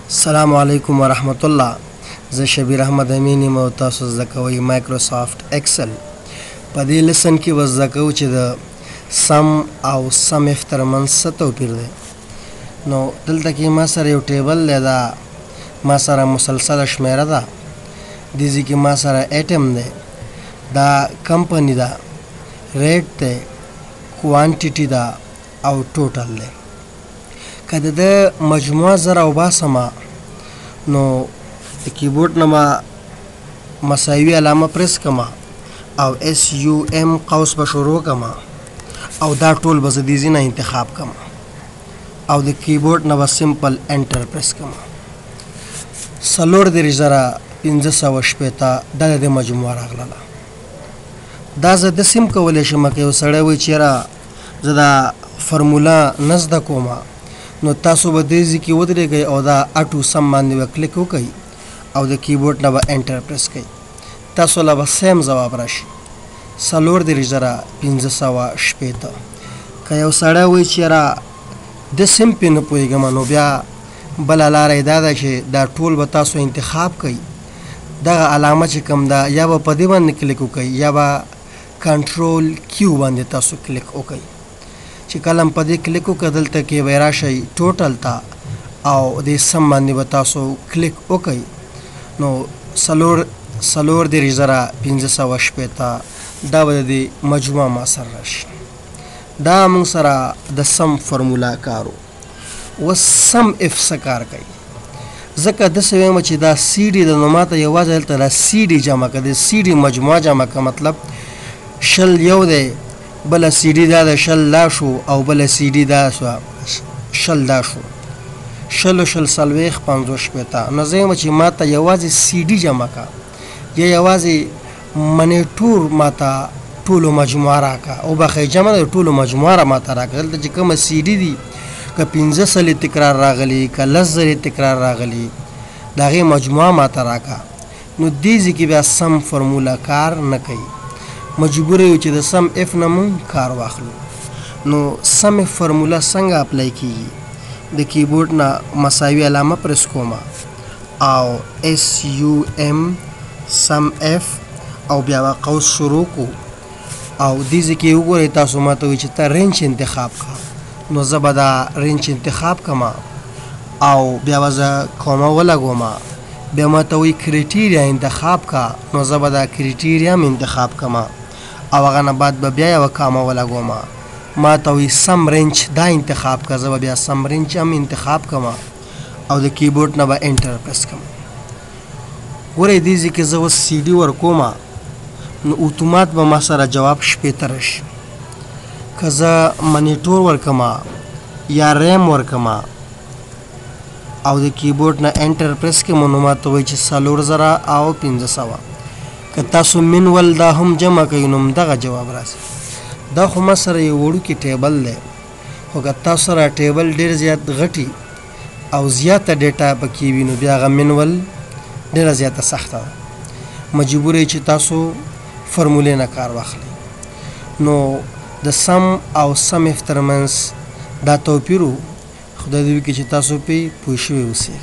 السلام علیکم ورحمت الله. زه شبیر احمد امین یم او تاسو زده کوئ مایکروسافټ ایکسل. په دې لیسن کې به زده کوو چې د سم او سم اف ترمنځ څه توپیر دی. نو دلته کې ما سره یو ټیبل دی، دا ما سره مسلسله شمیره ده، دې ځای کې ما سره ایټم دی، دا کمپنی ده، ریټ دی، کوانټیټي ده او ټوټل دی. که د مجموعه زر وباسمه نو د کیبورډ نه به مساوي علامه پریس کړم او SUM قوس به شروع کړم او دا ټول به زه دې ځای نه انتخاب کړم او د کیبورډ نه به سمپل انټر پریس کړم. 4,500 دا د مجموعه راغله. دا زه داسې هم کولی شم که یو سړی وایي چې یاره زه دا فرموله نه زده کوم، نو تاسو به دې ځای کې ودرېږئ او دا اټو سم باندې به کلیک وکئ او د کیبورډ نه به انټر پریس کئ. تاسو له به سیم ځواب راشي 4,500. که یو سړی وایي چې یاره داسې هم پرې نه پوهېږم، نو بیا بله لاره یې دا ده چې دا ټول به تاسو انتخاب کئ. دغه علامه چې کوم ده یا به په دې باندې کلیک وکئ یا به کنټرول کیو باندې تاسو کلیک وکئ. چې کله هم په دې کلیک وکړه دلته کې به راشئ ټوټل ته او دې سم باندې به تاسو کلیک وکئ، نو 4,500 دا به د دې مجموعه ما سره راشي. دا موږ سره د سم فرموله کارو. اوس سم اف څه کار کوي؟ ځکه داسې وایم چې دا سی ډي ده، نو ما ته یوازې هلته دا سی ډي جمع کړه، د سی ډي مجموعه جمع کړه، مطلب شل یو دی، بله سی ډي دا د شل دا شو او بله سی ډي دا شوه شل دا شو، شلو شل څلوېښت 50. نو زه یم چې ما ته یوازې سی ډي جمع کړه یا یوازې منیټور ما ته ټولو مجموعه راکړه او بخې جمع د ټولو مجموعه را ما ته راکړه. دلته چې کومه سی ډي دي که 15 ځلې تکرار راغلي که 10 ځلې تکرار راغلي د هغې مجموعه ما ته راکړه. نو دې ځای کې بیا سم فرموله کار نه کوي، مجبور یو چې د سم اف نه مونږ کار واخلو. نو سم اف فرموله څنګه اپلای کیږي؟ د کیبورډ نه مساوي علامه پریس کوم او SUM سم اف او بیا به قوس شروع کو او دې ځای کې وګورئ تاسو ما ته وایي چې ته رینچ انتخاب کړه، نو زه به دا رینچ انتخاب کړم او بیا به زه کومه ولګوم، بیا ما ته وایي کریټیریا انتخاب کړه، نو زه به دا کریټیریا هم انتخاب کړم او هغه نه بعد به بیا یوه کامه ولګوم. ما ته وایي سم رینچ دا انتخاب کړه، زه به بیا سم رینچ هم انتخاب کړم او د کیبورډ نه به انټر پریس کړم. ګورئ دې ځای کې زه اوس سی ډي ورکوم نو اتومات به ما سره جواب 80 راشي. که زه منیټور ورکم یا ریم ورکم او د کیبورډ نه انټر پریس کړم نو ما ته وایي چې 4,500. که تاسو منول دا هم جمع کوئ نو همدغه جواب راځي. دا خو ما سره یو وړوکی ټیبل دی، خو که تاسو سره ټیبل ډېر زیات غټي او زیاته ډیټا پکې وي نو بیا هغه منول ډېره زیاته سخته ده، مجبور یې چې تاسو فرمولې نه کار واخلئ. نو د سم او سم اف ترمنځ دا توپیر و. خدای دې وکړي چې تاسو پرې پوه شوي اوسئ.